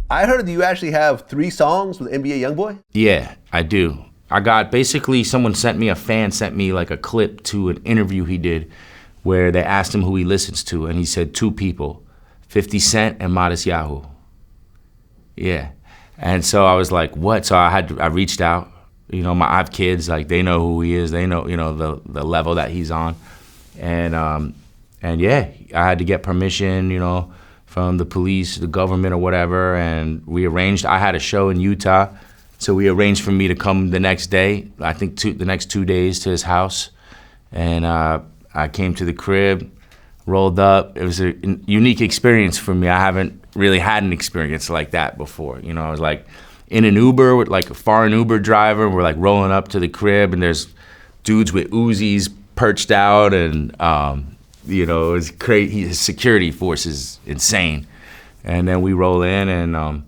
I heard that you actually have 3 songs with NBA YoungBoy. Yeah, I do. I got basically a fan sent me like a clip to an interview he did where they asked him who he listens to, and he said 2 people, 50 Cent and Matisyahu. Yeah. And so I was like, what? So I reached out. You know, I have kids, like they know who he is. They know, you know, the level that he's on. And yeah, I had to get permission, you know, from the police, the government or whatever. And we arranged, I had a show in Utah. So we arranged for me to come the next day, I think the next 2 days to his house. And I came to the crib, rolled up. It was a unique experience for me. I haven't really had an experience like that before. You know, I was like in an Uber with like a foreign Uber driver. We're like rolling up to the crib and there's dudes with Uzis perched out and, you know, it was crazy. His security force is insane. And then we roll in and,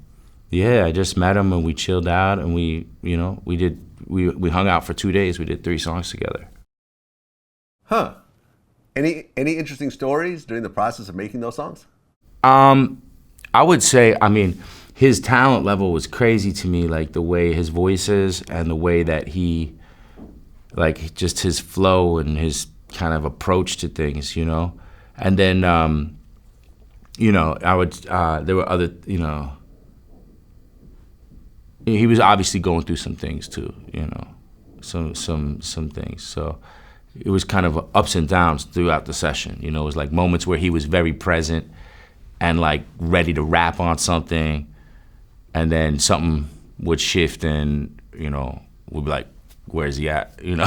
yeah, I just met him and we chilled out and we hung out for 2 days. We did 3 songs together. Huh. Any interesting stories during the process of making those songs? I would say, I mean, his talent level was crazy to me, like the way his voice is and the way that he, like just his flow and his kind of approach to things, you know? And then, you know, there were other, you know, he was obviously going through some things too, you know, some things. So it was kind of ups and downs throughout the session. You know, it was like moments where he was very present and like ready to rap on something, and then something would shift and, you know, we'd be like, where's he at? You know,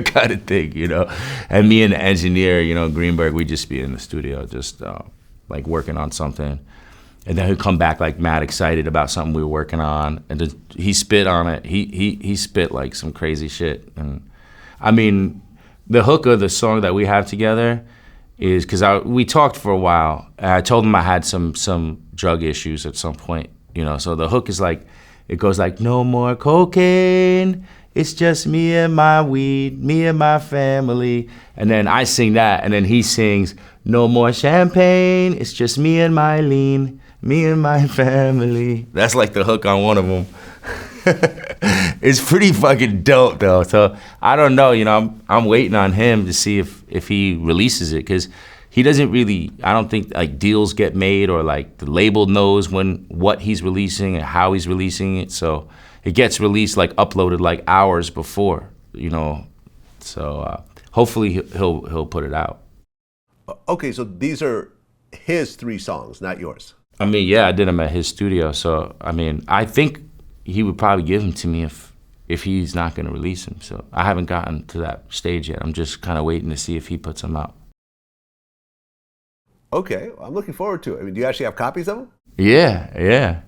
kind of thing, you know? And me and the engineer, you know, Greenberg, we'd just be in the studio just like working on something. And then he'd come back like mad excited about something we were working on. And then he spit on it. He spit like some crazy shit. And I mean, the hook of the song that we have together is, because we talked for a while. And I told him I had some drug issues at some point, you know. So the hook is like, it goes like, no more cocaine. It's just me and my weed, me and my family. And then I sing that, and then he sings, no more champagne. It's just me and my lean, me and my family. That's like the hook on one of them. It's pretty fucking dope though. So I don't know, you know, I'm waiting on him to see if he releases it, because he doesn't really, I don't think like deals get made or like the label knows what he's releasing and how he's releasing it. So it gets released like uploaded like hours before, you know. So hopefully he'll put it out. Okay, so these are his 3 songs, not yours. I mean, yeah, I did them at his studio. So I mean, I think he would probably give them to me if he's not going to release them. So I haven't gotten to that stage yet. I'm just kind of waiting to see if he puts them out. Okay, well, I'm looking forward to it. I mean, do you actually have copies of them? Yeah.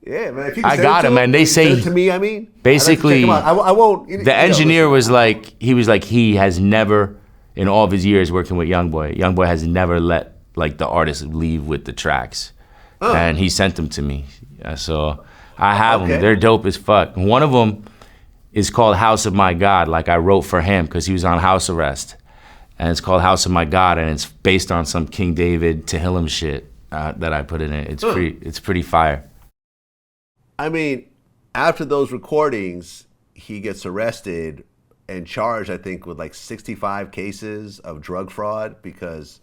Yeah, man. If you can I send got it to him, and they say send it to me. I mean, basically, I'd like to check 'em out. I won't. The engineer was like, he has never, in all of his years working with YoungBoy has never let like the artist leave with the tracks, and he sent them to me. So I have them. They're dope as fuck. One of them is called House of My God. Like I wrote for him because he was on house arrest, and it's called House of My God, and it's based on some King David Tehillim shit that I put in it. It's pretty fire. I mean, after those recordings, he gets arrested and charged, I think, with like 65 cases of drug fraud because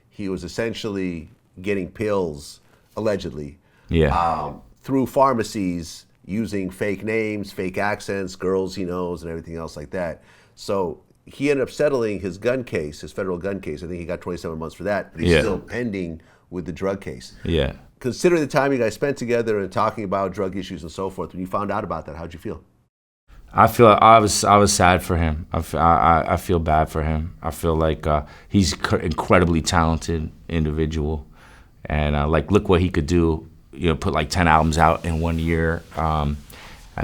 he was essentially getting pills, allegedly, through pharmacies using fake names, fake accents, girls he knows, and everything else like that. So he ended up settling his gun case, his federal gun case. I think he got 27 months for that, but he's still pending with the drug case. Yeah. Considering the time you guys spent together and talking about drug issues and so forth, when you found out about that, how'd you feel? I was sad for him. I feel bad for him. I feel like he's incredibly talented individual, and like look what he could do. You know, put like 10 albums out in 1 year. I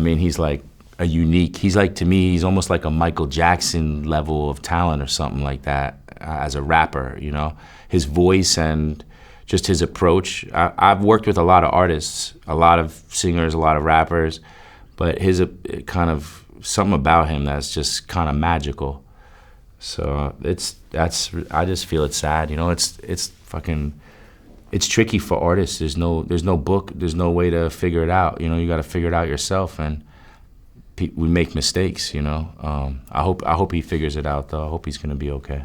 mean, he's like he's like, to me, he's almost like a Michael Jackson level of talent or something like that as a rapper, you know? His voice and just his approach. I've worked with a lot of artists, a lot of singers, a lot of rappers, but his kind of something about him that's just kind of magical. So I just feel it's sad, you know? It's fucking it's tricky for artists. There's no book. There's no way to figure it out. You know, you got to figure it out yourself, and we make mistakes. You know, I hope he figures it out though. I hope he's gonna be okay.